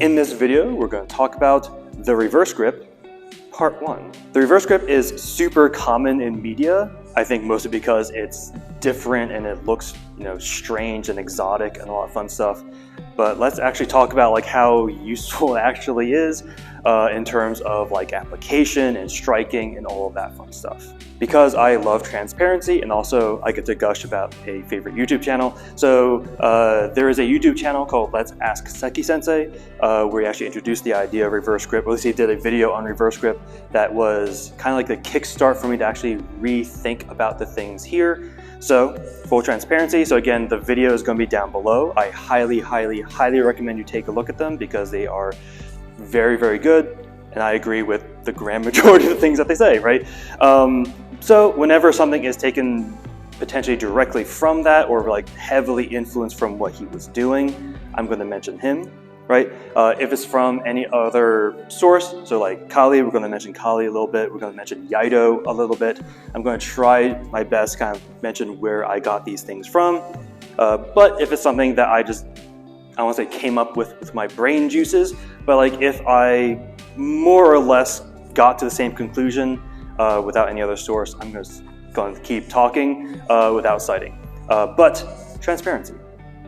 In this video, we're going to talk about the reverse grip, part 1. The reverse grip is super common in media, I think mostly because it's different and it looks, strange and exotic and a lot of fun stuff. But let's actually talk about like how useful it actually is in terms of like application and striking and all of that fun stuff. Because I love transparency and also I get to gush about a favorite YouTube channel. So there is a YouTube channel called Let's Ask Seki Sensei where he actually introduced the idea of reverse grip. At least he did a video on reverse grip that was kind of like the kickstart for me to actually rethink about the things here. So full transparency. So again, the video is going to be down below. I highly recommend you take a look at them because they are very, very good. And I agree with the grand majority of the things that they say, right? So whenever something is taken potentially directly from that or like heavily influenced from what he was doing, I'm going to mention him, right? If it's from any other source, so like Kali, we're going to mention Kali a little bit. We're going to mention Haidong a little bit. I'm going to try my best to kind of mention where I got these things from. But if it's something that I don't want to say came up with my brain juices, but like if I more or less got to the same conclusion without any other source, I'm just going to keep talking without citing. But transparency.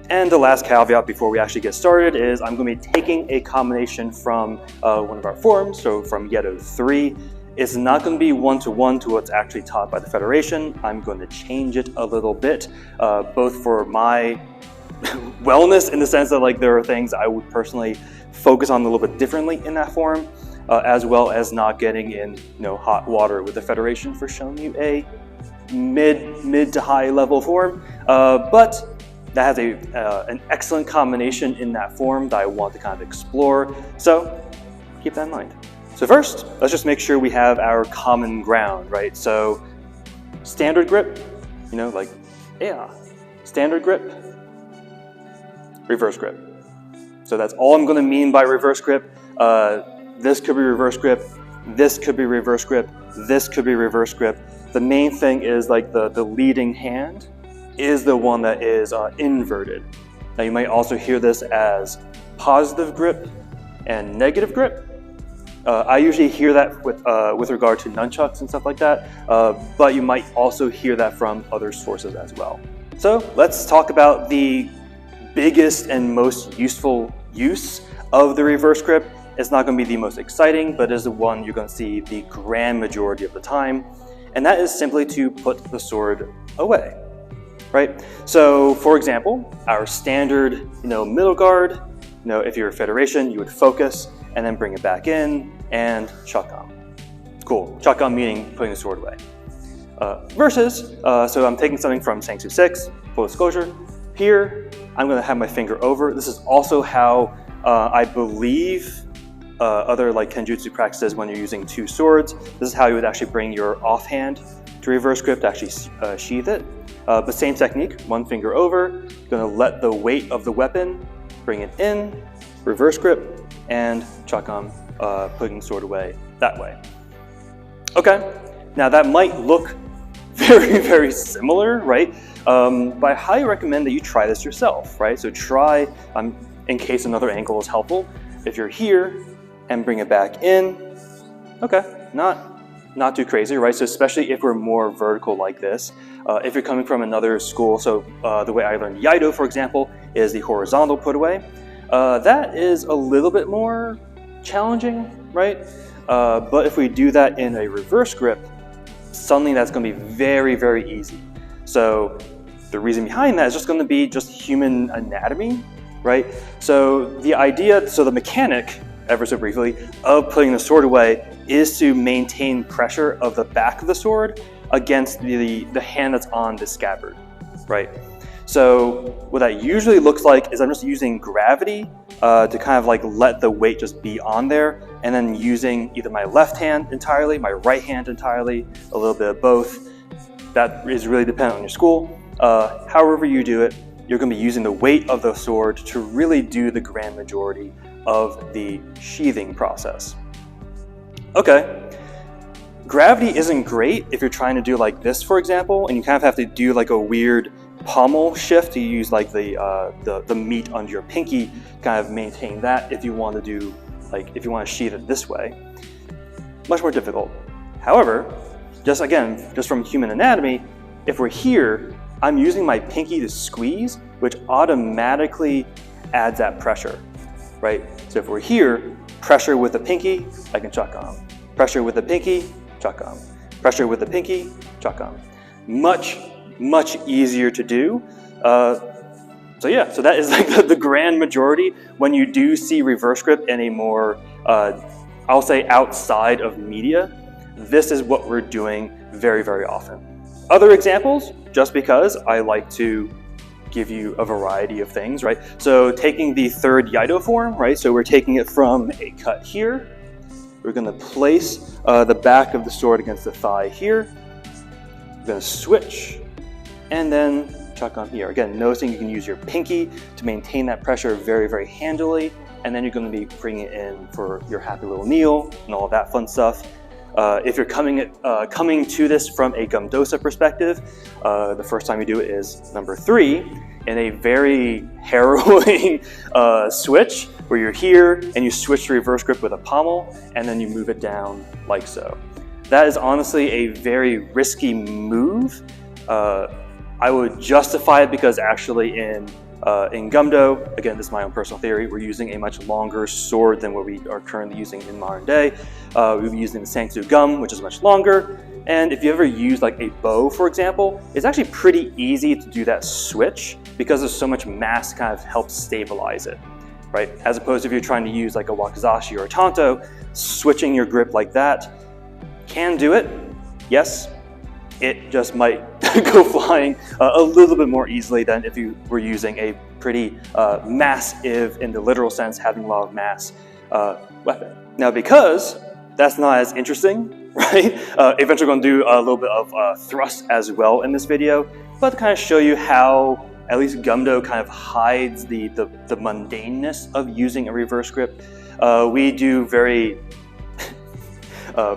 And the last caveat before we actually get started is I'm going to be taking a combination from one of our forums, so from Yedo 3. It's not going to be one-to-one to what's actually taught by the Federation. I'm going to change it a little bit, both for my wellness in the sense that like there are things I would personally focus on a little bit differently in that forum, as well as not getting in hot water with the Federation for showing you a mid to high level forum. But that has an excellent combination in that form that I want to kind of explore. So keep that in mind. So first, let's just make sure we have our common ground, right? So standard grip, standard grip, reverse grip. So that's all I'm going to mean by reverse grip. This could be reverse grip. This could be reverse grip. This could be reverse grip. The main thing is like the leading hand is the one that is inverted. Now you might also hear this as positive grip and negative grip. I usually hear that with regard to nunchucks and stuff like that, but you might also hear that from other sources as well. So let's talk about the biggest and most useful use of the reverse grip. It's not going to be the most exciting, but it is the one you're going to see the grand majority of the time, and that is simply to put the sword away. Right? So for example, our standard, middle guard, if you're a Federation, you would focus and then bring it back in and chakam. Cool. Chakam meaning putting the sword away. Versus, so I'm taking something from Sangsu 6, full disclosure. Here, I'm going to have my finger over. This is also how I believe other like kenjutsu practices when you're using two swords. This is how you would actually bring your offhand to reverse grip to actually sheath it. But same technique, one finger over, going to let the weight of the weapon, bring it in, reverse grip, and chakam, putting the sword away that way. Okay, now that might look very similar, right? But I highly recommend that you try this yourself, right? So try, in case another angle is helpful, if you're here and bring it back in, okay, not too crazy, right? So especially if we're more vertical like this, if you're coming from another school, so the way I learned Haidong, for example, is the horizontal put away. That is a little bit more challenging, right? But if we do that in a reverse grip, suddenly that's going to be very easy. So the reason behind that is just going to be just human anatomy, right? So the mechanic, ever so briefly, of putting the sword away is to maintain pressure of the back of the sword against the hand that's on the scabbard, right? So what that usually looks like is I'm just using gravity to kind of like let the weight just be on there, and then using either my left hand entirely, my right hand entirely, a little bit of both. That is really dependent on your school. However you do it, you're going to be using the weight of the sword to really do the grand majority of the sheathing process. Okay, gravity isn't great if you're trying to do like this, for example, and you kind of have to do like a weird pommel shift. You use like the meat under your pinky, kind of maintain that if you want to do, like if you want to sheath it this way. Much more difficult. However, just from human anatomy, if we're here, I'm using my pinky to squeeze, which automatically adds that pressure, right? So if we're here, pressure with the pinky, I can chuck on. Pressure with the pinky, chuck on. Pressure with the pinky, chuck on. Much easier to do. So yeah, so that is like the grand majority. When you do see reverse grip in a more, I'll say outside of media, this is what we're doing very, very often. Other examples, just because I like to give you a variety of things, right? So taking the third Haidong form, right? So we're taking it from a cut here. We're gonna place the back of the sword against the thigh here. We're gonna switch and then chuck on here. Again, noticing you can use your pinky to maintain that pressure very, very handily. And then you're gonna be bringing it in for your happy little kneel and all that fun stuff. If you're coming to this from a Gumdosa perspective, the first time you do it is number 3 in a very harrowing switch where you're here and you switch to reverse grip with a pommel and then you move it down like so. That is honestly a very risky move. I would justify it because actually in Gumdo, again, this is my own personal theory, we're using a much longer sword than what we are currently using in modern day. We'll be using the Sangsu Gum, which is much longer. And if you ever use like a bow, for example, it's actually pretty easy to do that switch because there's so much mass to kind of help stabilize it, right? As opposed to if you're trying to use like a wakizashi or a tanto, switching your grip like that can do it, yes. It just might go flying a little bit more easily than if you were using a pretty massive, in the literal sense, having a lot of mass weapon. Now, because that's not as interesting, right? Eventually going to do a little bit of thrust as well in this video, but to kind of show you how at least Gumdo kind of hides the mundaneness of using a reverse grip. We do very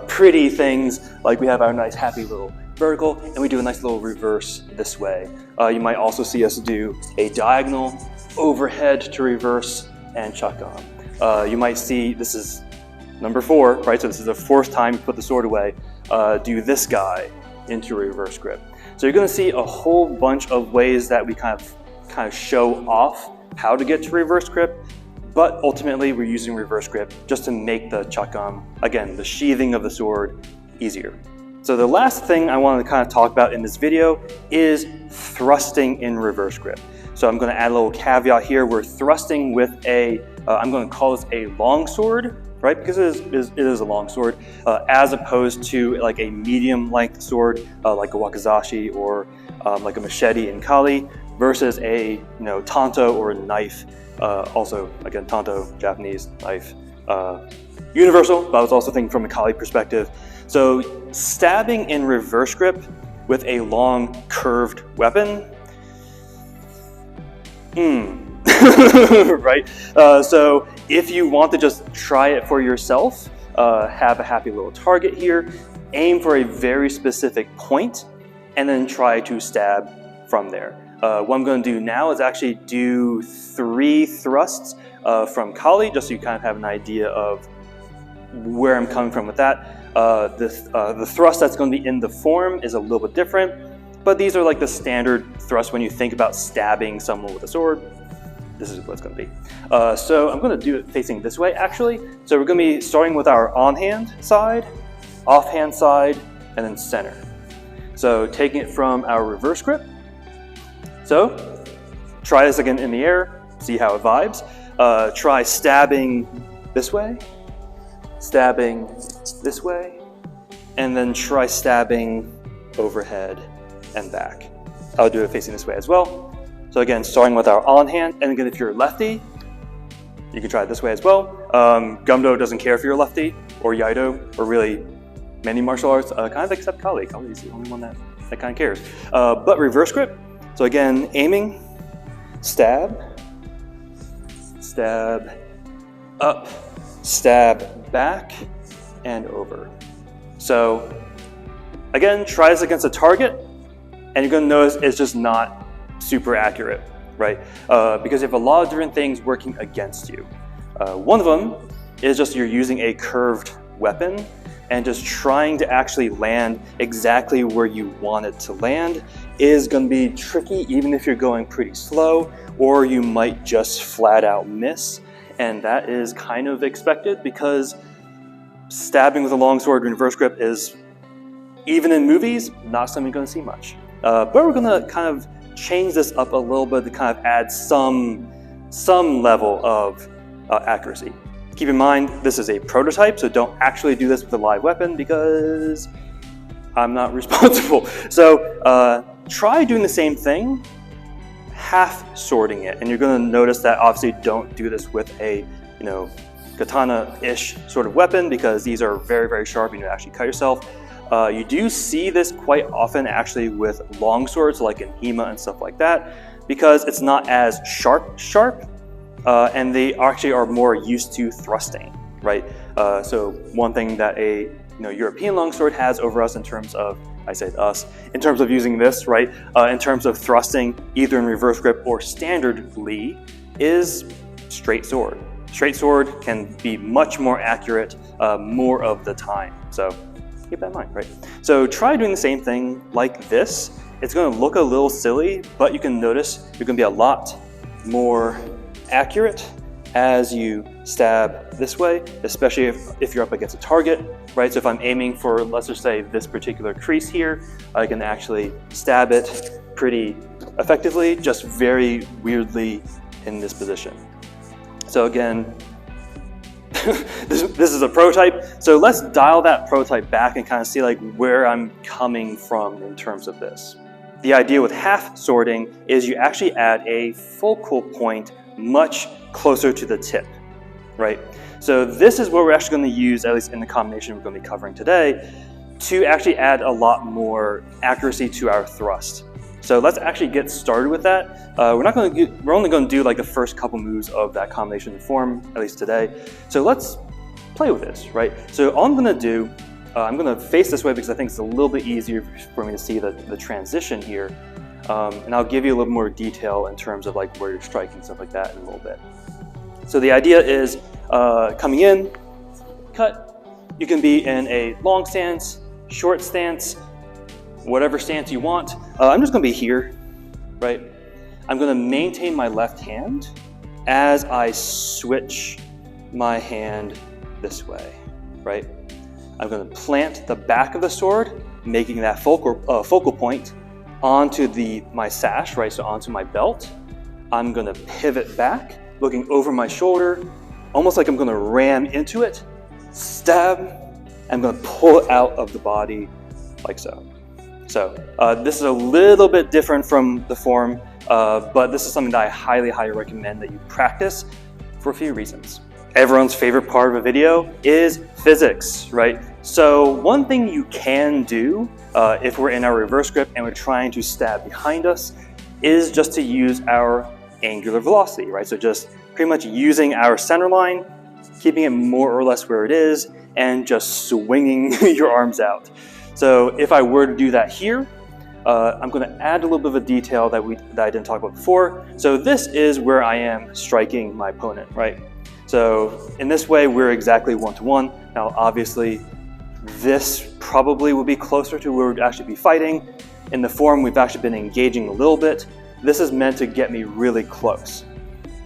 pretty things, like we have our nice happy little vertical, and we do a nice little reverse this way. You might also see us do a diagonal overhead to reverse and chuck on. You might see, this is number 4, right? So this is the 4th time you put the sword away. Do this guy into reverse grip. So you're going to see a whole bunch of ways that we kind of show off how to get to reverse grip, but ultimately we're using reverse grip just to make the chuck on, again, the sheathing of the sword, easier. So the last thing I wanted to kind of talk about in this video is thrusting in reverse grip. So I'm going to add a little caveat here. We're thrusting with a, I'm going to call this a long sword, right? Because it is a long sword, as opposed to like a medium length sword, like a wakizashi or like a machete in Kali, versus a tanto or a knife. Also, again, tanto, Japanese, knife, universal, but I was also thinking from a Kali perspective. So stabbing in reverse grip with a long curved weapon, right? So if you want to just try it for yourself, have a happy little target here, aim for a very specific point, and then try to stab from there. What I'm going to do now is actually do 3 thrusts from Kali, just so you kind of have an idea of where I'm coming from with that. The thrust that's going to be in the form is a little bit different, but these are like the standard thrust when you think about stabbing someone with a sword. This is what it's going to be. So I'm going to do it facing this way, actually. So we're going to be starting with our on-hand side, off-hand side, and then center. So taking it from our reverse grip. So try this again in the air, see how it vibes. Try stabbing this way, stabbing this way, and then try stabbing overhead and back. I'll do it facing this way as well. So again, starting with our on hand, and again, if you're lefty, you can try it this way as well. Gumdo doesn't care if you're lefty or Haidong, or really many martial arts, kind of except Kali. Kali is the only one that kind of cares. But reverse grip. So again, aiming, stab, stab, up, stab, back, and over. So again, try this against a target, and you're going to notice it's just not super accurate, right? Because you have a lot of different things working against you. One of them is just you're using a curved weapon and just trying to actually land exactly where you want it to land is going to be tricky, even if you're going pretty slow, or you might just flat out miss. And that is kind of expected because stabbing with a longsword in reverse grip is, even in movies, not something you're going to see much. But we're going to kind of change this up a little bit to kind of add some level of accuracy. Keep in mind, this is a prototype, so don't actually do this with a live weapon because I'm not responsible. So try doing the same thing, half swording it. And you're going to notice that obviously don't do this with a, katana-ish sort of weapon because these are very, very sharp and you actually cut yourself. You do see this quite often actually with long swords like in HEMA and stuff like that because it's not as sharp, and they actually are more used to thrusting, right? So one thing that a European longsword has over us in terms of, I said us, in terms of using this, right? In terms of thrusting either in reverse grip or standardly is straight sword. Straight sword can be much more accurate more of the time. So keep that in mind, right? So try doing the same thing like this. It's going to look a little silly, but you can notice you're going to be a lot more accurate as you stab this way, especially if you're up against a target, right? So if I'm aiming for, let's just say, this particular crease here, I can actually stab it pretty effectively, just very weirdly in this position. So again, this is a prototype. So let's dial that prototype back and kind of see like where I'm coming from in terms of this. The idea with half swording is you actually add a focal point much closer to the tip, right? So this is what we're actually going to use, at least in the combination we're going to be covering today, to actually add a lot more accuracy to our thrust. So let's actually get started with that. We're only going to do like the first couple moves of that combination form, at least today. So let's play with this, right? So all I'm going to do, I'm going to face this way because I think it's a little bit easier for me to see the transition here. And I'll give you a little more detail in terms of like where you're striking, stuff like that in a little bit. So the idea is coming in, cut. You can be in a long stance, short stance, whatever stance you want. I'm just going to be here, right? I'm going to maintain my left hand as I switch my hand this way, right? I'm going to plant the back of the sword, making that focal point onto my sash, right? So onto my belt. I'm going to pivot back, looking over my shoulder, almost like I'm going to ram into it, stab. I'm going to pull it out of the body like so. So this is a little bit different from the form, but this is something that I highly, highly recommend that you practice for a few reasons. Everyone's favorite part of a video is physics, right? So one thing you can do if we're in our reverse grip and we're trying to stab behind us is just to use our angular velocity, right? So just pretty much using our center line, keeping it more or less where it is, and just swinging your arms out. So if I were to do that here, I'm going to add a little bit of a detail that I didn't talk about before. So this is where I am striking my opponent, right? So in this way, we're exactly one-to-one. Now, obviously, this probably would be closer to where we'd actually be fighting. In the form, we've actually been engaging a little bit. This is meant to get me really close.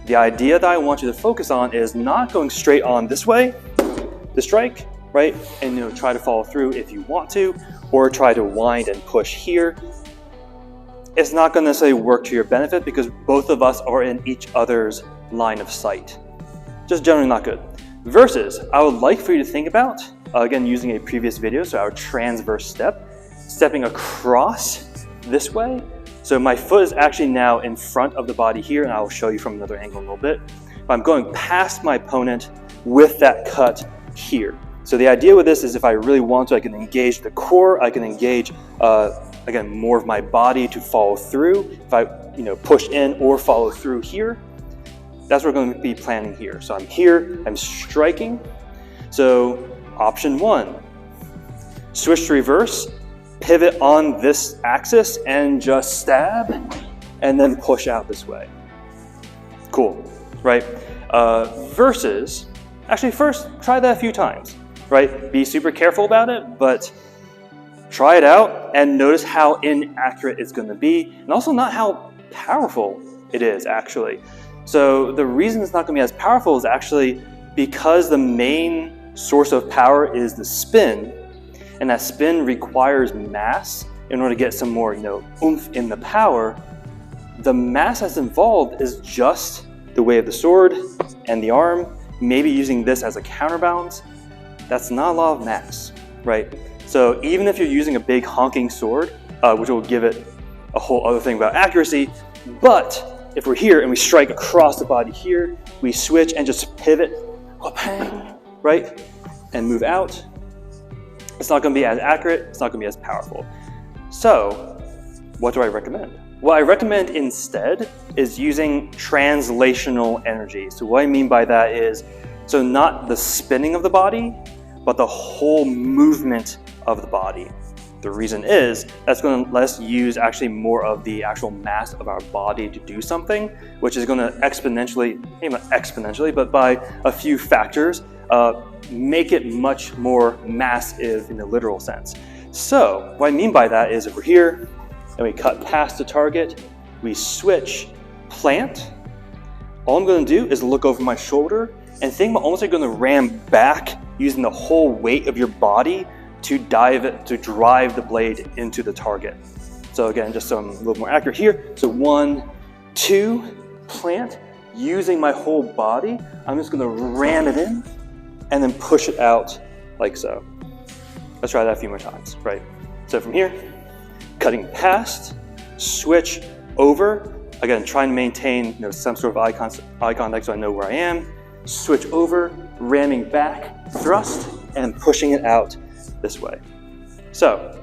The idea that I want you to focus on is not going straight on this way to strike, right? And try to follow through if you want to, or try to wind and push here. It's not going to necessarily work to your benefit because both of us are in each other's line of sight. Just generally not good. Versus, I would like for you to think about, again, using a previous video, so our transverse step, stepping across this way. So my foot is actually now in front of the body here, and I will show you from another angle in a little bit. But I'm going past my opponent with that cut here. So the idea with this is if I really want to, I can engage the core, I can engage, again, more of my body to follow through. If I push in or follow through here, that's what we're going to be planning here. So I'm here, I'm striking. So option one, switch to reverse, pivot on this axis and just stab. and then push out this way. Cool, right? Versus, actually first, try that a few times, right? Be super careful about it, but try it out and notice how inaccurate it's gonna be, and also not how powerful it is, actually. So the reason it's not gonna be as powerful is actually because the main source of power is the spin, and that spin requires mass in order to get some more, oomph in the power. The mass that's involved is just the weight of the sword and the arm, maybe using this as a counterbalance. That's not a lot of mass, right? So even if you're using a big honking sword, which will give it a whole other thing about accuracy, but if we're here and we strike across the body here, we switch and just pivot, right? And move out. It's not going to be as accurate, it's not going to be as powerful. So what do I recommend? What I recommend instead is using translational energy. So what I mean by that is, so not the spinning of the body, but the whole movement of the body. The reason is that's going to let us use actually more of the actual mass of our body to do something, which is going to exponentially, maybe not exponentially, but by a few factors, make it much more massive in the literal sense. So what I mean by that is if we're here and we cut past the target, we switch, plant. All I'm going to do is look over my shoulder and think I'm almost like going to ram back using the whole weight of your body to drive the blade into the target. So again, just so I'm a little more accurate here. So 1, 2, plant. Using my whole body, I'm just going to ram it in and then push it out like so. Let's try that a few more times, right? So from here, cutting past, switch over. Again, trying to maintain some sort of eye contact so I know where I am. Switch over, ramming back, thrust, and pushing it out this way. So,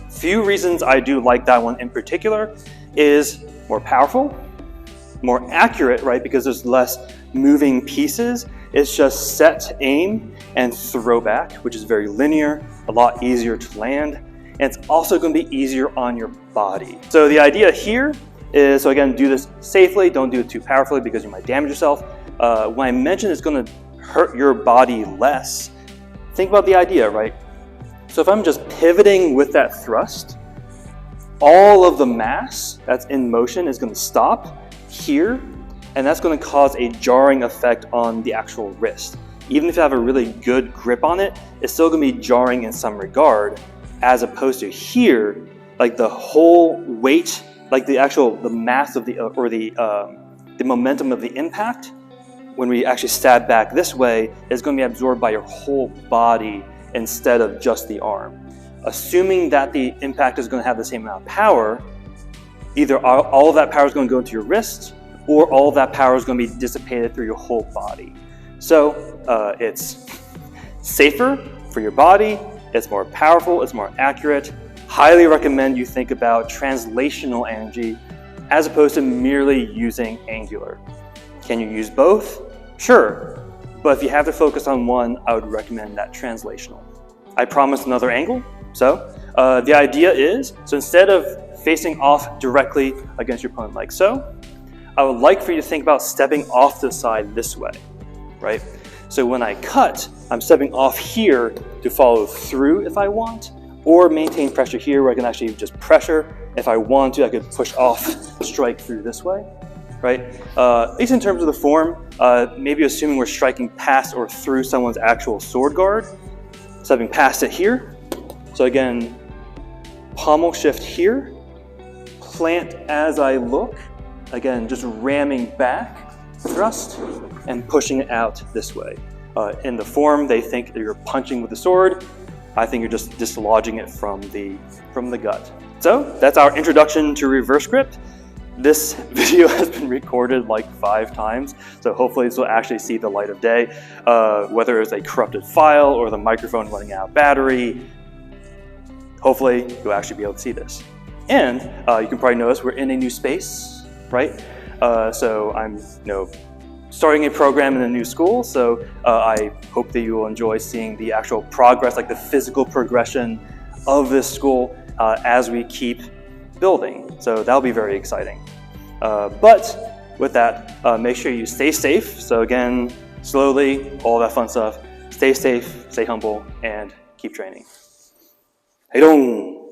few reasons I do like that one in particular is more powerful, more accurate, right? Because there's less moving pieces. It's just set, aim, and throw back, which is very linear, a lot easier to land, and it's also going to be easier on your body. So the idea here is, so again, do this safely, don't do it too powerfully because you might damage yourself. When I mentioned it's going to hurt your body less, think about the idea, right? So if I'm just pivoting with that thrust, all of the mass that's in motion is going to stop here, and that's going to cause a jarring effect on the actual wrist. Even if you have a really good grip on it, it's still going to be jarring in some regard, as opposed to here, like the whole weight, like the mass of the momentum of the impact, when we actually stab back this way, is going to be absorbed by your whole body instead of just the arm. Assuming that the impact is going to have the same amount of power, either all of that power is going to go into your wrist, or all of that power is going to be dissipated through your whole body. So it's safer for your body, it's more powerful, it's more accurate. Highly recommend you think about translational energy as opposed to merely using angular. Can you use both? Sure, but if you have to focus on one, I would recommend that translational. I promised another angle, so the idea is, so instead of facing off directly against your opponent like so, I would like for you to think about stepping off to the side this way, right? So when I cut, I'm stepping off here to follow through if I want, or maintain pressure here where I can actually just pressure. If I want to, I could push off, strike through this way. Right? At least in terms of the form, maybe assuming we're striking past or through someone's actual sword guard, stepping past it here. So again, pommel shift here, plant as I look, again, just ramming back, thrust, and pushing it out this way. In the form, they think that you're punching with the sword. I think you're just dislodging it from the gut. So that's our introduction to reverse grip. This video has been recorded like 5 times, so hopefully this will actually see the light of day. Whether it's a corrupted file or the microphone running out of battery, hopefully you'll actually be able to see this. And you can probably notice we're in a new space, right? So I'm starting a program in a new school, so I hope that you will enjoy seeing the actual progress, like the physical progression of this school as we keep building. So that'll be very exciting. But with that, make sure you stay safe. So again, slowly, all that fun stuff. Stay safe, stay humble, and keep training. Haidong!